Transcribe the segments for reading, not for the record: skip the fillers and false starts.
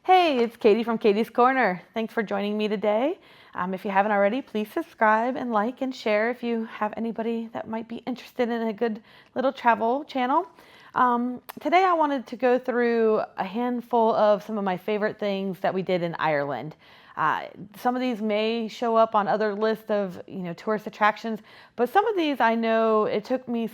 Hey, it's Katie from Katie's Corner. Thanks for joining me today. If you haven't already, please subscribe and like and share if you have anybody that might be interested in a good little travel channel. Today I wanted to go through a handful of some of my favorite things that we did in Ireland. Some of these may show up on other lists of tourist attractions, but some of these I know it took me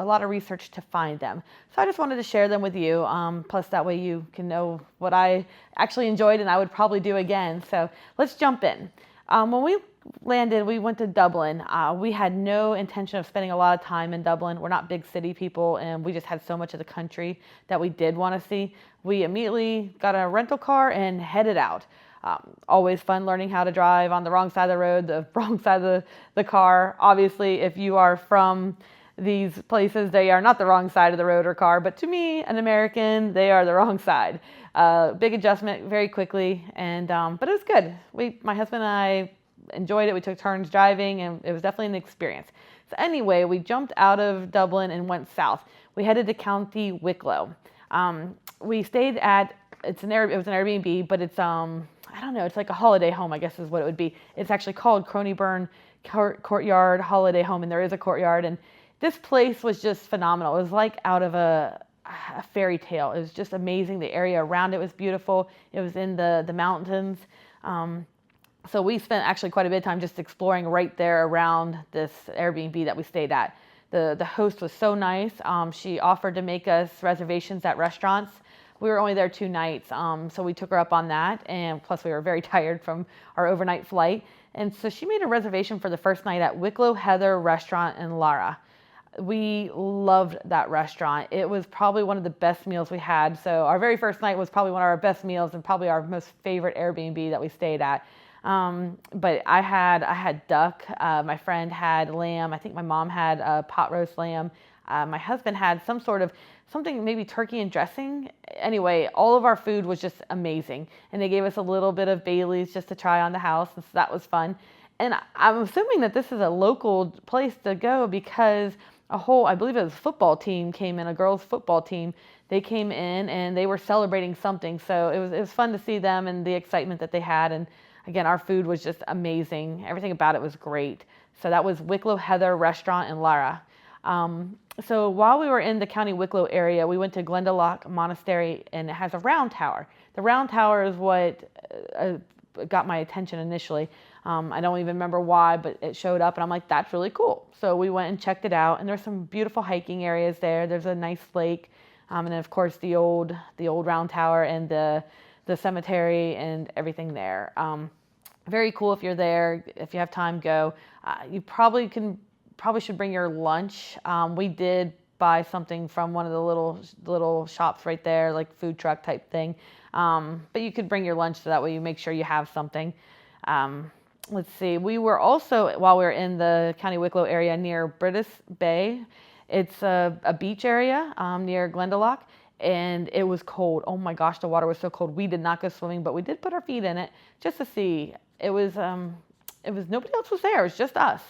a lot of research to find them. So I just wanted to share them with you. Plus that way you can know what I actually enjoyed and I would probably do again. So let's jump in. When we landed, we went to Dublin. We had no intention of spending a lot of time in Dublin. We're not big city people and we just had so much of the country that we did want to see. We immediately got a rental car and headed out. Always fun learning how to drive on the wrong side of the road, the wrong side of the car. Obviously, if you are from these places, they are not the wrong side of the road or car, but to me, an American, they are the wrong side. Big adjustment very quickly, and but it was good. My husband and I enjoyed it. We took turns driving, and it was definitely an experience. So anyway, we jumped out of Dublin and went south. We headed to County Wicklow. We stayed at it was an Airbnb, but it's I don't know, it's like a holiday home, I guess is what it would be. It's actually called Cronyburn Courtyard Holiday Home, and there is a courtyard, and this place was just phenomenal. It was like out of a fairy tale. It was just amazing. The area around it was beautiful. It was in the mountains. So we spent actually quite a bit of time just exploring right there around this Airbnb that we stayed at. The host was so nice. She offered to make us reservations at restaurants. We were only there 2 nights, so we took her up on that, and plus we were very tired from our overnight flight. And so she made a reservation for the first night at Wicklow Heather Restaurant in Lara. We loved that restaurant. It was probably one of the best meals we had. So our very first night was probably one of our best meals and probably our most favorite Airbnb that we stayed at. But I had duck. My friend had lamb. I think my mom had pot roast lamb. My husband had something, maybe turkey and dressing. Anyway, all of our food was just amazing. And they gave us a little bit of Bailey's just to try on the house. And so that was fun. And I'm assuming that this is a local place to go because I believe it was a football team came in, a girls' football team. They came in and they were celebrating something. So it was fun to see them and the excitement that they had. And again, our food was just amazing. Everything about it was great. So that was Wicklow Heather Restaurant in Lara. So while we were in the County Wicklow area, we went to Glendalough Monastery, and it has a round tower. The round tower is what got my attention initially. I don't even remember why, but it showed up and I'm like, that's really cool. So we went and checked it out, and there's some beautiful hiking areas there. There's a nice lake, and then of course the old round tower and the cemetery and everything there. Very cool. If you're there, if you have time, go. You probably should bring your lunch. We did buy something from one of the little shops right there, like food truck type thing. But you could bring your lunch so that way you make sure you have something. Let's see. We were also, while we were in the County Wicklow area near British Bay, it's a beach area near Glendalough, and it was cold. Oh my gosh, the water was so cold. We did not go swimming, but we did put our feet in it just to see. It was nobody else was there. It was just us.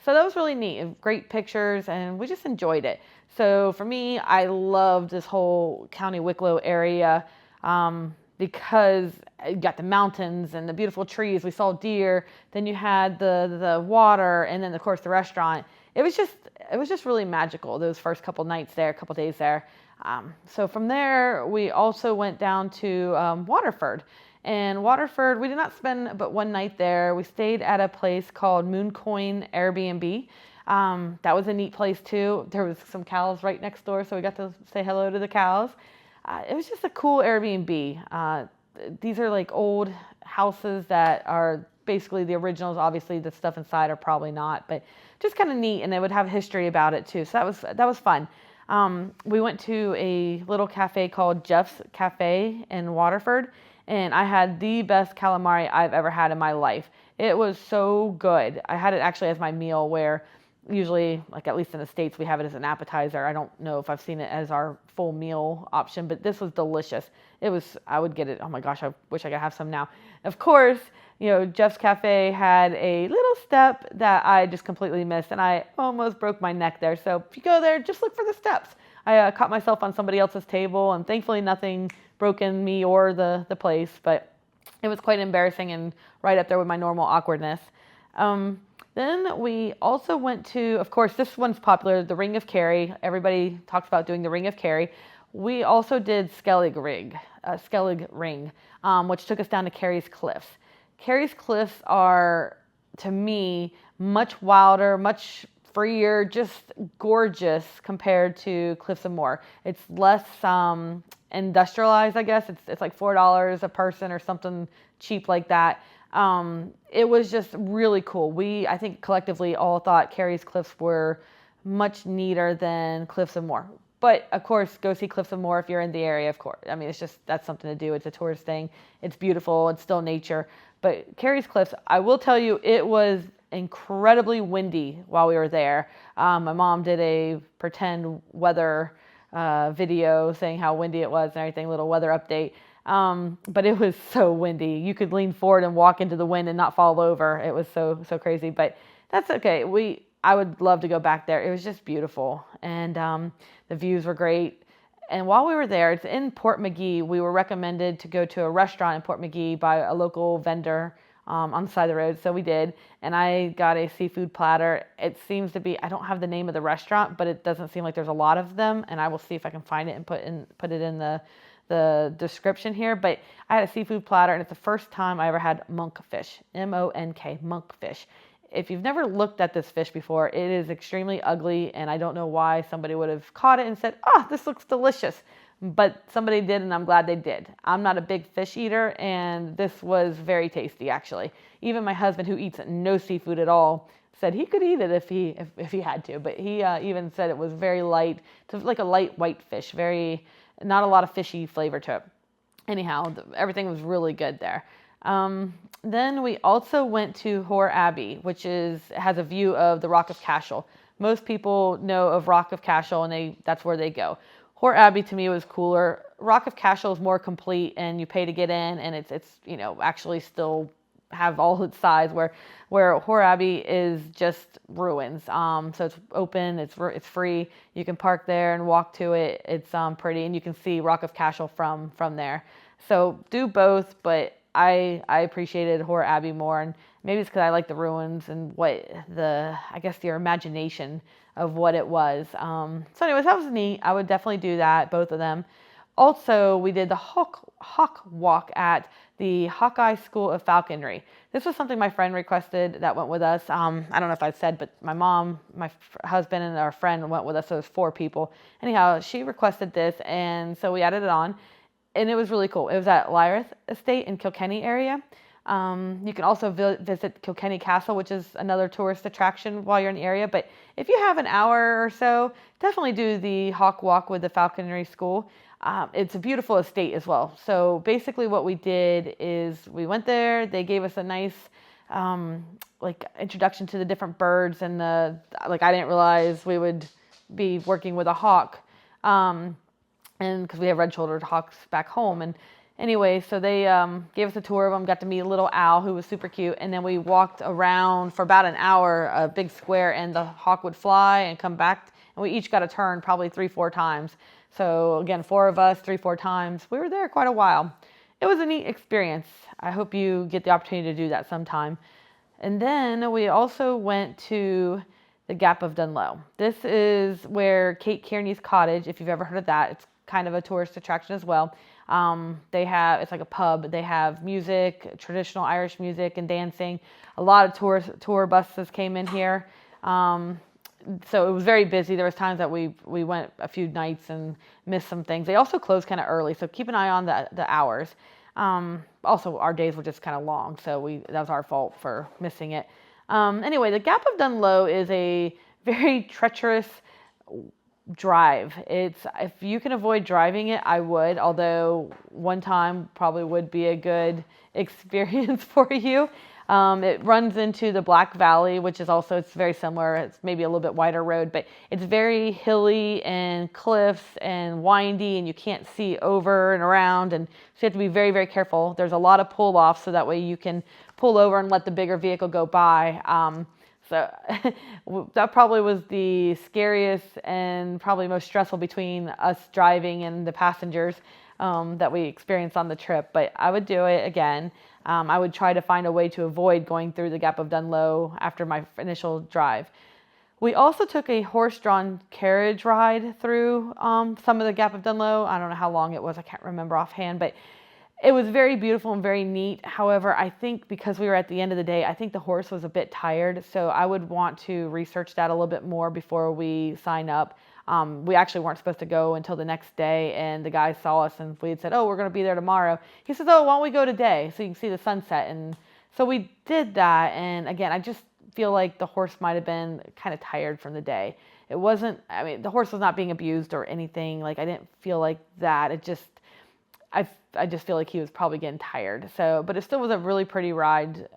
So that was really neat. Great pictures, and we just enjoyed it. So for me, I loved this whole County Wicklow area. Because you got the mountains and the beautiful trees. We saw deer. Then you had the water, and then of course the restaurant. It was just really magical those first couple nights there, couple days there. So from there, we also went down to Waterford. And Waterford, we did not spend but 1 night there. We stayed at a place called Mooncoin Airbnb. That was a neat place too. There was some cows right next door, so we got to say hello to the cows. It was just a cool Airbnb. These are like old houses that are basically the originals. Obviously, the stuff inside are probably not, but just kind of neat, and they would have history about it too. So that was fun. We went to a little cafe called Jeff's Cafe in Waterford, and I had the best calamari I've ever had in my life. It was so good. I had it actually as my meal, where usually, like at least in the States, we have it as an appetizer. I don't know if I've seen it as our full meal option, but this was delicious. I would get it. Oh my gosh, I wish I could have some now. Of course, Jeff's Cafe had a little step that I just completely missed, and I almost broke my neck there. So if you go there, just look for the steps. I caught myself on somebody else's table, and thankfully nothing broke in me or the place, but it was quite embarrassing and right up there with my normal awkwardness. Then we also went to, of course, this one's popular, the Ring of Kerry. Everybody talks about doing the Ring of Kerry. We also did Skellig Ring, which took us down to Kerry's Cliffs. Kerry's Cliffs are, to me, much wilder, much freer, just gorgeous compared to Cliffs of Moher. It's less industrialized, I guess. It's like $4 a person or something cheap like that. It was just really cool. I think collectively all thought Kerry's Cliffs were much neater than Cliffs of Moher. But of course, go see Cliffs of Moher if you're in the area, of course. I mean, that's something to do. It's a tourist thing. It's beautiful. It's still nature. But Kerry's Cliffs, I will tell you, it was incredibly windy while we were there. My mom did a pretend weather video saying how windy it was and everything, little weather update. But it was so windy. You could lean forward and walk into the wind and not fall over. It was so crazy, but that's okay. I would love to go back there. It was just beautiful, and the views were great. And while we were there, it's in Portmagee. We were recommended to go to a restaurant in Portmagee by a local vendor on the side of the road. So we did, and I got a seafood platter. It seems to be, I don't have the name of the restaurant, but it doesn't seem like there's a lot of them. And I will see if I can find it and put it in the description here. But I had a seafood platter, and it's the first time I ever had monkfish, M-O-N-K, monkfish. If you've never looked at this fish before, it is extremely ugly, and I don't know why somebody would have caught it and said, "Oh, this looks delicious." But somebody did, and I'm glad they did. I'm not a big fish eater, and this was very tasty, actually. Even my husband, who eats no seafood at all, said he could eat it if he had to. But he even said it was very light. It's like a light white fish, not a lot of fishy flavor to it. Anyhow, everything was really good there. Then we also went to Hoare Abbey, which has a view of the Rock of Cashel. Most people know of Rock of Cashel, and that's where they go. Hoare Abbey to me was cooler. Rock of Cashel is more complete, and you pay to get in, and it's actually still have all its size. Where Hoare Abbey is just ruins. So it's open, it's free. You can park there and walk to it. It's pretty, and you can see Rock of Cashel from there. So do both, but I appreciated Hoare Abbey more, and maybe it's because I like the ruins and your imagination of what it was. So anyways, that was neat. I would definitely do that, both of them. Also, we did the hawk walk at the Hawkeye School of Falconry. This was something my friend requested that went with us. I don't know if I said, but my mom, my husband, and our friend went with us, so it was 4 people. Anyhow, she requested this, and so we added it on. And it was really cool. It was at Lyrith Estate in Kilkenny area. You can also visit Kilkenny Castle, which is another tourist attraction while you're in the area. But if you have an hour or so, definitely do the hawk walk with the Falconry School. It's a beautiful estate as well. So basically what we did is we went there. They gave us a nice introduction to the different birds. And I didn't realize we would be working with a hawk. And because we have red-shouldered hawks back home. And anyway, so they gave us a tour of them, got to meet a little owl who was super cute. And then we walked around for about an hour, a big square, and the hawk would fly and come back. And we each got a turn probably 3-4 times. So again, 4 of us, 3-4 times. We were there quite a while. It was a neat experience. I hope you get the opportunity to do that sometime. And then we also went to the Gap of Dunloe. This is where Kate Kearney's cottage, if you've ever heard of that, it's kind of a tourist attraction as well. It's like a pub. They have music, traditional Irish music and dancing. A lot of tour buses came in here. So it was very busy. There was times that we went a few nights and missed some things. They also closed kind of early, so keep an eye on the hours. Also, our days were just kind of long, so that was our fault for missing it. Anyway, the Gap of Dunloe is a very treacherous drive. If you can avoid driving it, I would, although one time probably would be a good experience for you. It runs into the Black Valley, which is also, it's very similar. It's maybe a little bit wider road, but it's very hilly and cliffs and windy, and you can't see over and around, and so you have to be very, very careful. There's a lot of pull-offs, so that way you can pull over and let the bigger vehicle go by. So that probably was the scariest and probably most stressful between us driving and the passengers that we experienced on the trip. But I would do it again. I would try to find a way to avoid going through the Gap of Dunloe after my initial drive. We also took a horse-drawn carriage ride through some of the Gap of Dunloe. I don't know how long it was. I can't remember offhand, but it was very beautiful and very neat. However, I think because we were at the end of the day, I think the horse was a bit tired. So I would want to research that a little bit more before we sign up. We actually weren't supposed to go until the next day, and the guy saw us and we had said, oh, we're going to be there tomorrow. He says, oh, why don't we go today so you can see the sunset? And so we did that. And again, I just feel like the horse might have been kind of tired from the day. It wasn't, I mean, the horse was not being abused or anything. Like, I didn't feel like that. It just, I just feel like he was probably getting tired. So, but it still was a really pretty ride,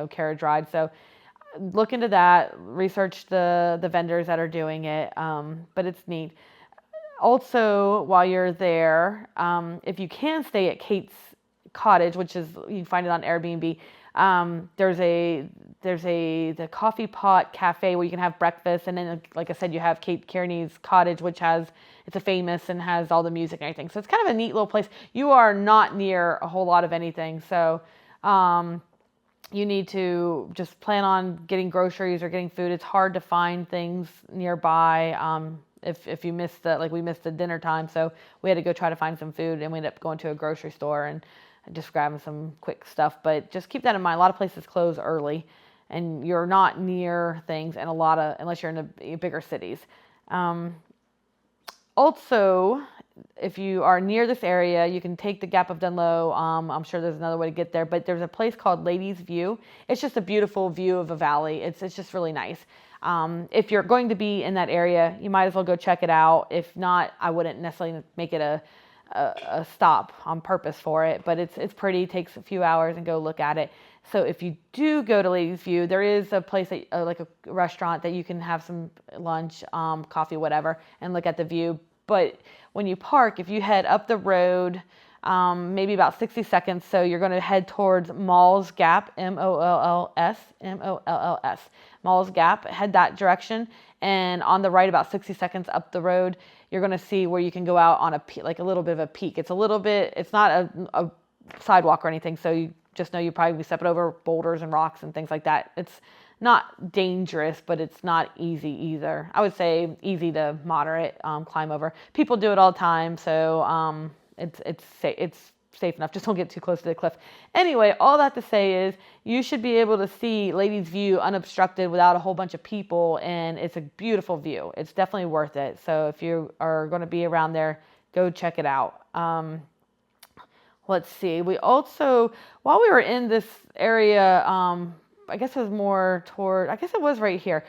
carriage ride. So look into that, research the vendors that are doing it. But it's neat. Also, while you're there, if you can stay at Kate's cottage, which is, you can find it on Airbnb. There's the coffee pot cafe where you can have breakfast, and then, like I said, you have Kate Kearney's cottage, which it's a famous and has all the music and everything. So it's kind of a neat little place. You are not near a whole lot of anything, so you need to just plan on getting groceries or getting food. It's hard to find things nearby. If you missed we missed the dinner time, so we had to go try to find some food, and we ended up going to a grocery store and just grabbing some quick stuff. But just keep that in mind. A lot of places close early, and you're not near things, and unless you're in the bigger cities. Also, if you are near this area, you can take the Gap of Dunloe. I'm sure there's another way to get there, but there's a place called Ladies View. It's just a beautiful view of a valley. It's just really nice. If you're going to be in that area, you might as well go check it out. If not, I wouldn't necessarily make it a stop on purpose for it, but it's pretty. It takes a few hours, and go look at it. So if you do go to Ladies View, there is a place like a restaurant that you can have some lunch, coffee, whatever, and look at the view. But when you park, if you head up the road, maybe about 60 seconds, so you're going to head towards Malls Gap, Molls, Malls Gap, head that direction, and on the right, about 60 seconds up the road, you're going to see where you can go out on like a little bit of a peak. It's not a sidewalk or anything, so you just know you probably be stepping over boulders and rocks and things like that. It's not dangerous, but it's not easy either. I would say easy to moderate climb over. People do it all the time, so it's safe enough. Just don't get too close to the cliff. Anyway, all that to say is you should be able to see Ladies View unobstructed without a whole bunch of people, and it's a beautiful view. It's definitely worth it. So if you are going to be around there, go check it out. Let's see. We also, while we were in this area, I guess it was right here,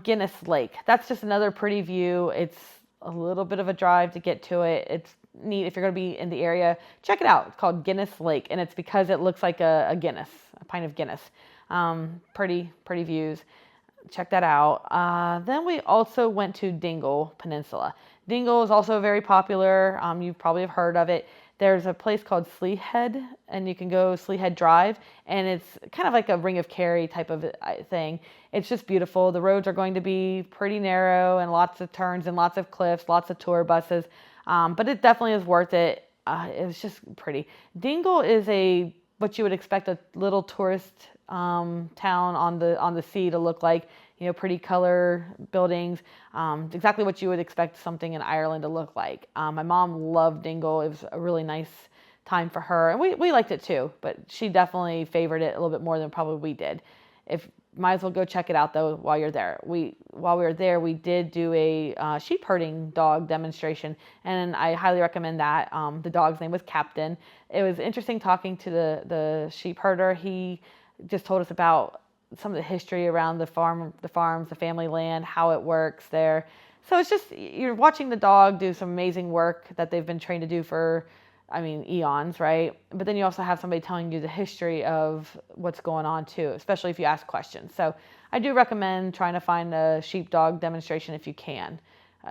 Guinness Lake. That's just another pretty view. It's a little bit of a drive to get to it. It's neat. If you're going to be in the area, check it out. It's called Guinness Lake, and it's because it looks like a Guinness, a pint of Guinness. Pretty views. Check that out. Then we also went to Dingle Peninsula. Dingle is also very popular. You probably have heard of it. There's a place called Sleehead, and you can go Sleehead Drive, and it's kind of like a Ring of Kerry type of thing. It's just beautiful. The roads are going to be pretty narrow and lots of turns and lots of cliffs, lots of tour buses, but it definitely is worth it. It was just pretty. Dingle is what you would expect a little tourist town on the sea to look like. You know, pretty color buildings, exactly what you would expect something in Ireland to look like. My mom loved Dingle. It was a really nice time for her, and we liked it too, but she definitely favored it a little bit more than probably we did. Might as well go check it out though while you're there. While we were there, we did do a sheep herding dog demonstration, and I highly recommend that. The dog's name was Captain. It was interesting talking to the sheep herder. He just told us about some of the history around the farms, the family land, how it works there. So it's just, you're watching the dog do some amazing work that they've been trained to do for, eons, right? But then you also have somebody telling you the history of what's going on too, especially if you ask questions. So I do recommend trying to find a sheepdog demonstration if you can.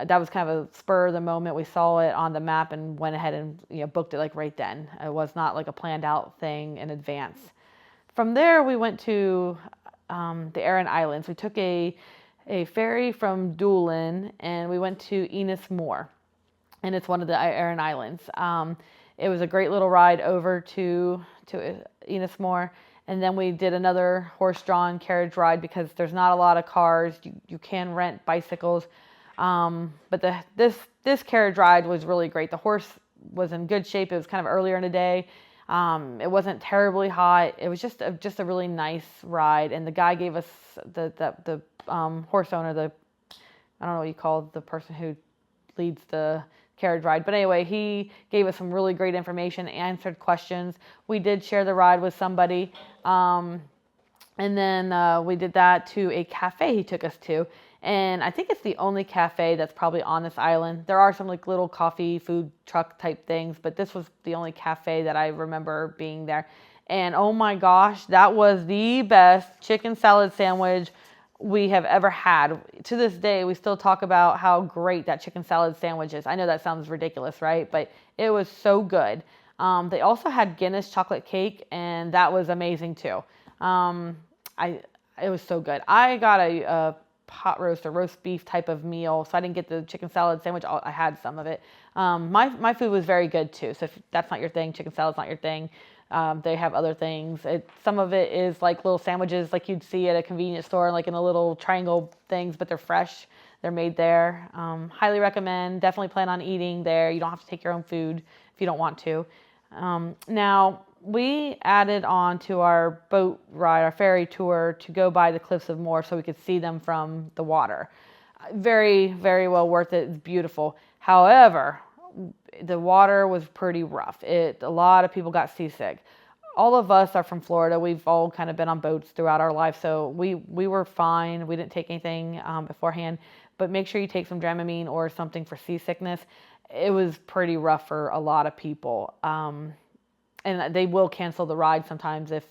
That was kind of a spur of the moment. We saw it on the map and went ahead and booked it like right then. It was not like a planned out thing in advance. From there, we went to the Aran Islands. We took a ferry from Dunloe and we went to Ennismore, and it's one of the Aran Islands. It was a great little ride over to Ennismore, and then we did another horse-drawn carriage ride because there's not a lot of cars. You can rent bicycles, but this carriage ride was really great. The horse was in good shape. It was kind of earlier in the day. It wasn't terribly hot. It was just a really nice ride, and the guy gave us the horse owner, I don't know what you call the person who leads the carriage ride, but anyway, he gave us some really great information, answered questions. We did share the ride with somebody, and then we did that to a cafe he took us to, and I think it's the only cafe that's probably on this island. There are some like little coffee food truck type things, but this was the only cafe that I remember being there. And oh my gosh, that was the best chicken salad sandwich we have ever had. To this day, we still talk about how great that chicken salad sandwich is. I know that sounds ridiculous, right? But it was so good. They also had Guinness chocolate cake, and that was amazing too. It was so good. I got a pot roast or roast beef type of meal, so I didn't get the chicken salad sandwich. I had some of it. My food was very good too. So if that's not your thing, chicken salad's not your thing, they have other things. Some of it is like little sandwiches like you'd see at a convenience store, like in a little triangle things, but they're fresh. They're made there. Highly recommend. Definitely plan on eating there. You don't have to take your own food if you don't want to. Now, we added on to our boat ride, our ferry tour, to go by the cliffs of Moher so we could see them from the water. Very, very well worth it. It's beautiful. However, the water was pretty rough. A lot of people got seasick. All of us are from Florida. We've all kind of been on boats throughout our life, so we were fine. We didn't take anything beforehand, but make sure you take some Dramamine or something for seasickness. It was pretty rough for a lot of people, and they will cancel the ride sometimes if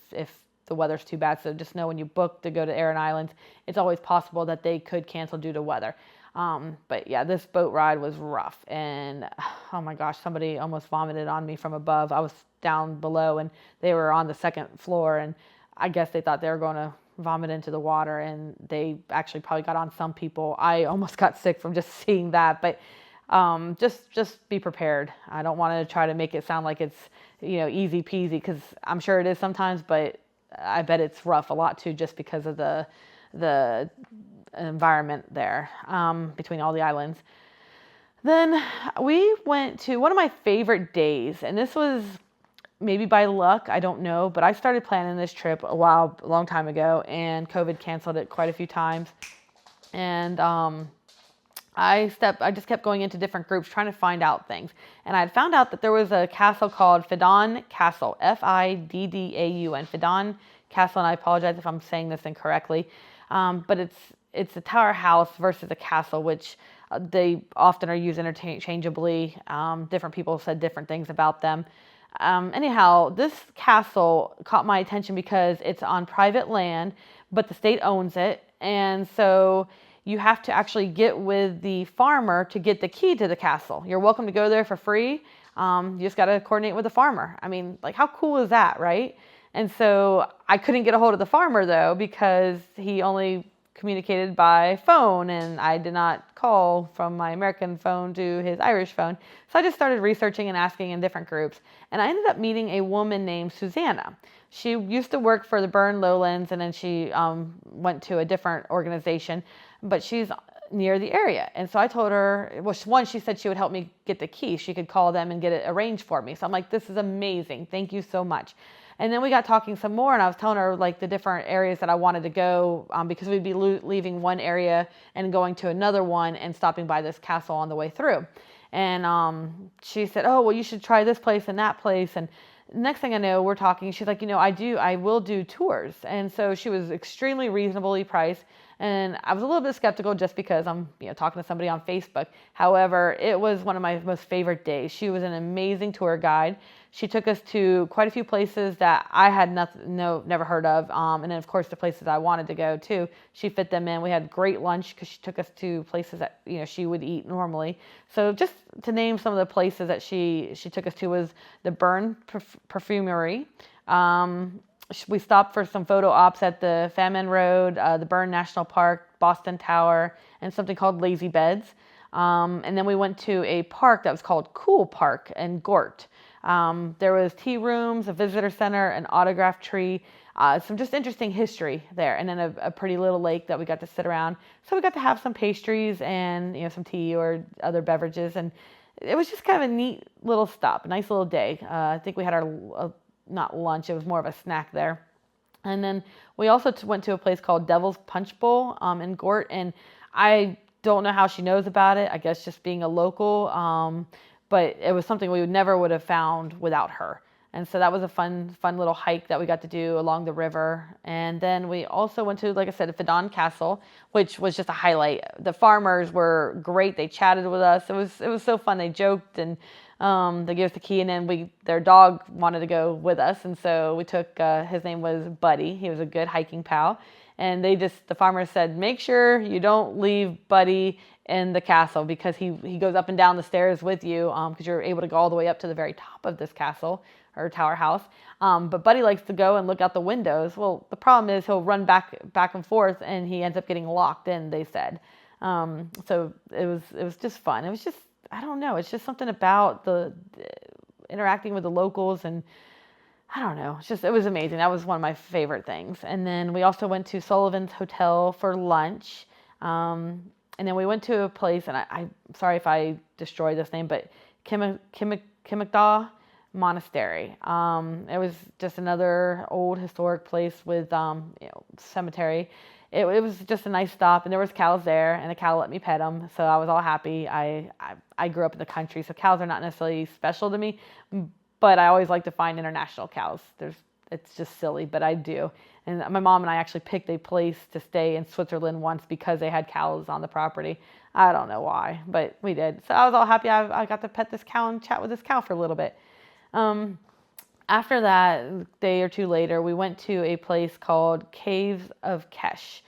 the weather's too bad. So just know when you book to go to Aran Islands, it's always possible that they could cancel due to weather. But yeah, this boat ride was rough, and oh my gosh, somebody almost vomited on me from above. I was down below and they were on the second floor, and I guess they thought they were going to vomit into the water, and they actually probably got on some people. I almost got sick from just seeing that, but just be prepared. I don't want to try to make it sound like it's, easy peasy, because I'm sure it is sometimes, but I bet it's rough a lot too, just because of the environment there between all the islands. Then we went to one of my favorite days, and this was maybe by luck, I don't know, but I started planning this trip a long time ago, and COVID canceled it quite a few times. And I just kept going into different groups trying to find out things. And I had found out that there was a castle called Fiddan Castle, Fiddaun, Fiddan Castle, and I apologize if I'm saying this incorrectly, but it's a tower house versus a castle, which they often are used interchangeably. Different people said different things about them. Anyhow, this castle caught my attention because it's on private land, but the state owns it, and so you have to actually get with the farmer to get the key to the castle. You're welcome to go there for free. You just got to coordinate with the farmer. I mean, like, how cool is that, right? And so I couldn't get a hold of the farmer, though, because he only communicated by phone, and I did not call from my American phone to his Irish phone. So I just started researching and asking in different groups, and I ended up meeting a woman named Susanna. She used to work for the Burn Lowlands, and then she went to a different organization, but she's near the area. And so I told her, well, one, she said she would help me get the key. She could call them and get it arranged for me. So I'm like, this is amazing. Thank you so much. And then we got talking some more, and I was telling her like the different areas that I wanted to go, because we'd be leaving one area and going to another one and stopping by this castle on the way through. And she said, oh, well, you should try this place and that place. And next thing I know, we're talking. She's like, I will do tours. And so she was extremely reasonably priced. And I was a little bit skeptical just because I'm, talking to somebody on Facebook. However, it was one of my most favorite days. She was an amazing tour guide. She took us to quite a few places that I had never heard of. And then, of course, the places I wanted to go to, she fit them in. We had great lunch because she took us to places that, she would eat normally. So just to name some of the places that she took us to was the Burn Perfumery, we stopped for some photo ops at the Famine Road, the Bern National Park, Boston Tower, and something called Lazy Beds. And then we went to a park that was called Cool Park in Gort. There was tea rooms, a visitor center, an autograph tree, some just interesting history there, and then a pretty little lake that we got to sit around. So we got to have some pastries and some tea or other beverages, and it was just kind of a neat little stop, a nice little day. I think we had our not lunch; it was more of a snack there. And then we also went to a place called Devil's Punch Bowl in Gort, and I don't know how she knows about it. I guess just being a local, but it was something we never would have found without her. And so that was a fun little hike that we got to do along the river. And then we also went to, like I said, a Fidon Castle, which was just a highlight. The farmers were great. They chatted with us. It was so fun. They joked, and they gave us the key, and then their dog wanted to go with us. And so we took, his name was Buddy. He was a good hiking pal. And the farmers said, make sure you don't leave Buddy in the castle, because he goes up and down the stairs with you, because you're able to go all the way up to the very top of this castle or tower house. But Buddy likes to go and look out the windows. Well, the problem is he'll run back and forth, and he ends up getting locked in, they said. So it was just fun. It was just, I don't know, it's just something about the interacting with the locals, and I don't know. It was amazing. That was one of my favorite things. And then we also went to Sullivan's Hotel for lunch. And then we went to a place, and I'm sorry if I destroyed this name, but Kimagdaw Monastery. It was just another old historic place with cemetery. It was just a nice stop, and there was cows there, and the cow let me pet them, so I was all happy. I grew up in the country, so cows are not necessarily special to me, but I always like to find international cows. It's just silly, but I do. And my mom and I actually picked a place to stay in Switzerland once because they had cows on the property. I don't know why, but we did. So I was all happy I got to pet this cow and chat with this cow for a little bit. After that, a day or two later, we went to a place called Caves of Kesh.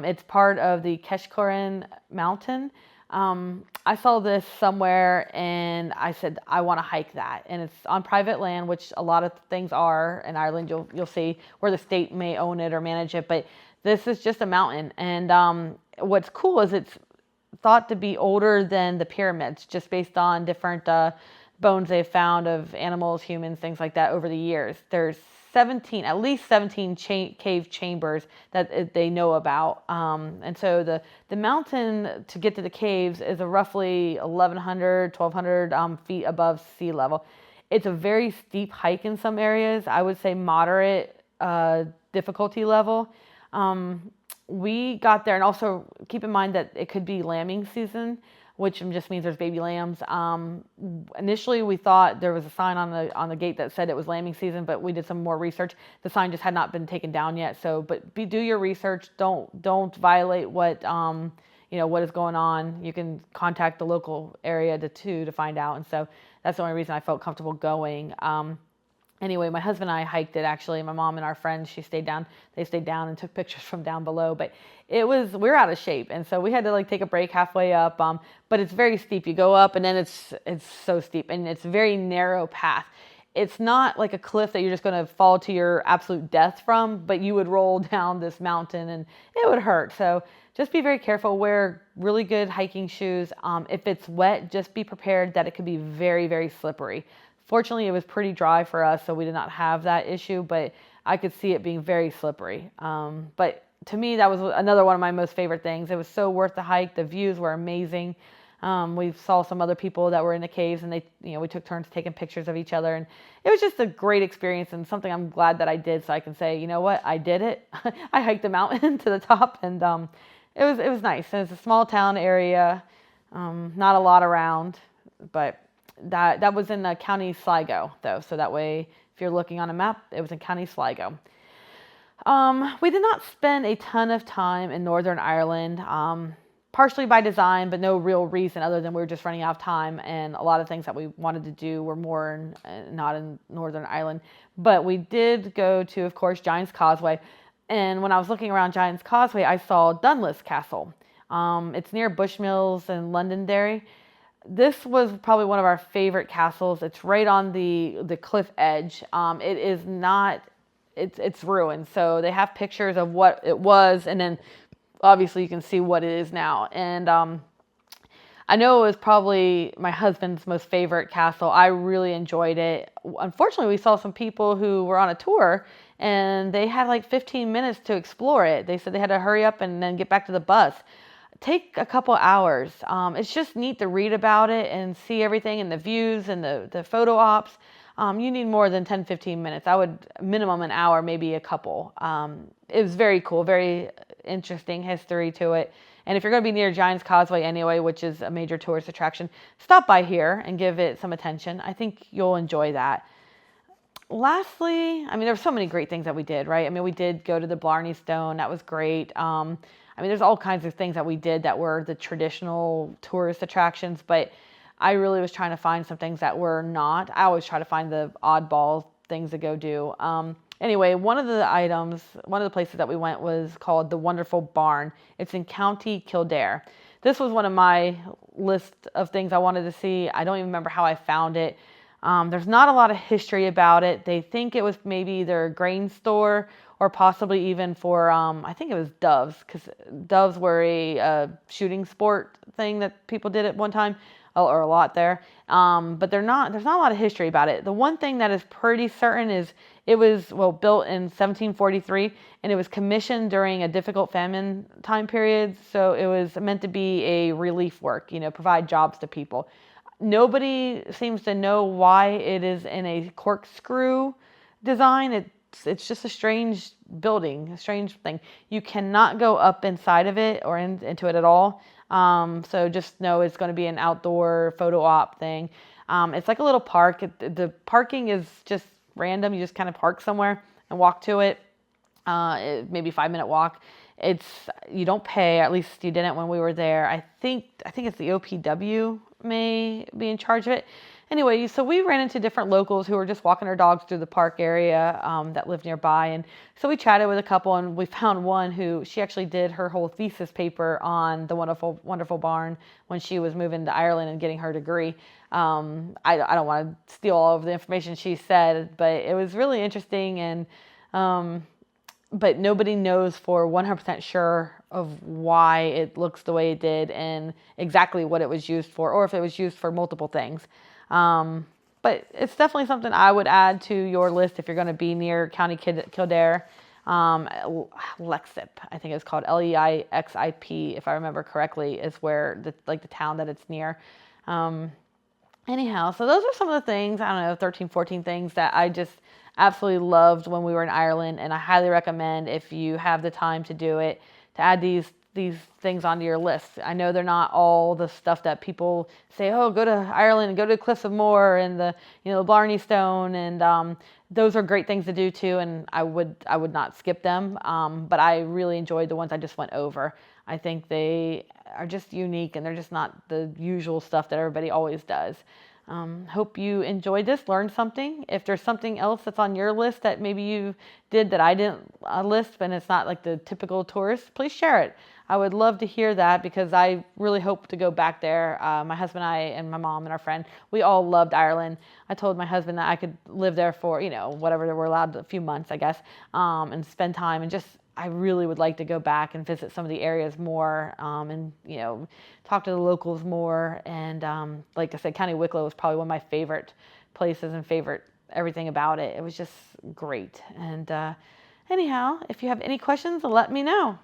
It's part of the Kesh mountain. I saw this somewhere, and I said, I want to hike that. And it's on private land, which a lot of things are in Ireland. You'll see where the state may own it or manage it, but this is just a mountain. And what's cool is it's thought to be older than the pyramids, just based on different bones they've found of animals, humans, things like that over the years. There's at least 17 cave chambers that they know about. And so the mountain to get to the caves is a roughly 1,100, 1,200 feet above sea level. It's a very steep hike in some areas. I would say moderate difficulty level. We got there, and also keep in mind that it could be lambing season, which just means there's baby lambs. Initially, we thought there was a sign on the gate that said it was lambing season, but we did some more research. The sign just had not been taken down yet. So, but do your research. Don't violate what what is going on. You can contact the local area to find out. And so that's the only reason I felt comfortable going. Anyway, my husband and I hiked it, actually. My mom and our friends, they stayed down and took pictures from down below. But we were out of shape, and so we had to take a break halfway up. But it's very steep. You go up, and then it's so steep, and it's a very narrow path. It's not like a cliff that you're just going to fall to your absolute death from, but you would roll down this mountain, and it would hurt. So just be very careful. Wear really good hiking shoes. If it's wet, just be prepared that it could be very, very slippery. Fortunately, it was pretty dry for us, so we did not have that issue, but I could see it being very slippery. But to me, that was another one of my most favorite things. It was so worth the hike. The views were amazing. We saw some other people that were in the caves, and we took turns taking pictures of each other, and it was just a great experience and something I'm glad that I did, so I can say, you know what, I did it. I hiked the mountain to the top, and it was nice. And it's a small town area, not a lot around, but that was in County Sligo, though, so that way, if you're looking on a map, it was in County Sligo. We did not spend a ton of time in Northern Ireland, partially by design, but no real reason other than we were just running out of time, and a lot of things that we wanted to do were more not in Northern Ireland. But we did go to, of course, Giant's Causeway, and when I was looking around Giant's Causeway, I saw Dunloe Castle. It's near Bushmills and Londonderry. This was probably one of our favorite castles. It's right on the cliff edge. It is not it's ruined. So they have pictures of what it was, and then obviously you can see what it is now. And I know it was probably my husband's most favorite castle. I really enjoyed it. Unfortunately, we saw some people who were on a tour and they had like 15 minutes to explore it. They said they had to hurry up and then get back to the bus. Take a couple hours. It's just neat to read about it and see everything and the views and the photo ops. You need more than 10, 15 minutes. I would minimum an hour, maybe a couple. It was very cool, very interesting history to it. And if you're going to be near Giant's Causeway anyway, which is a major tourist attraction, stop by here and give it some attention. I think you'll enjoy that. Lastly, I mean, there were so many great things that we did, right? I mean, we did go to the Blarney Stone. That was great. I mean, there's all kinds of things that we did that were the traditional tourist attractions, but I really was trying to find some things that were not. I always try to find the oddball things to go do. Anyway, one of the places that we went was called the Wonderful Barn. It's in County Kildare. This was one of my list of things I wanted to see. I don't even remember how I found it. There's not a lot of history about it. They think it was maybe their grain store or possibly even for, I think it was doves, because doves were a shooting sport thing that people did at one time, or a lot there. But there's not a lot of history about it. The one thing that is pretty certain is it was, built in 1743, and it was commissioned during a difficult famine time period. So it was meant to be a relief work, provide jobs to people. Nobody seems to know why it is in a corkscrew design. It's just a strange building, a strange thing. You cannot go up inside of it or into it at all. So just know it's going to be an outdoor photo op thing. It's like a little park. The parking is just random. You just kind of park somewhere and walk to it. Maybe 5-minute walk. You don't pay. At least you didn't when we were there. I think it's the OPW may be in charge of it. Anyway, so we ran into different locals who were just walking their dogs through the park area that lived nearby. And so we chatted with a couple, and we found one who, she actually did her whole thesis paper on the Wonderful Barn when she was moving to Ireland and getting her degree. I don't want to steal all of the information she said, but it was really interesting. And but nobody knows for 100% sure of why it looks the way it did and exactly what it was used for, or if it was used for multiple things. But it's definitely something I would add to your list if you're going to be near County Kildare. Leixip, I think it's called Leixip, if I remember correctly, is where the town that it's near. Anyhow, so those are some of the things, I don't know, 13, 14 things that I just absolutely loved when we were in Ireland, and I highly recommend, if you have the time to do it, to add these things onto your list. I know they're not all the stuff that people say, oh, go to Ireland and go to the Cliffs of Moher and the Blarney Stone, and those are great things to do too, and I would not skip them, but I really enjoyed the ones I just went over. I think they are just unique, and they're just not the usual stuff that everybody always does. Hope you enjoyed this, learned something. If there's something else that's on your list that maybe you did that I didn't list, and it's not like the typical tourist, please share it. I would love to hear that, because I really hope to go back there. My husband and I and my mom and our friend, we all loved Ireland. I told my husband that I could live there for, whatever we're allowed, a few months, I guess, and spend time, and just, I really would like to go back and visit some of the areas more, and talk to the locals more. And like I said, County Wicklow was probably one of my favorite places and favorite everything about it. It was just great. And anyhow, if you have any questions, let me know.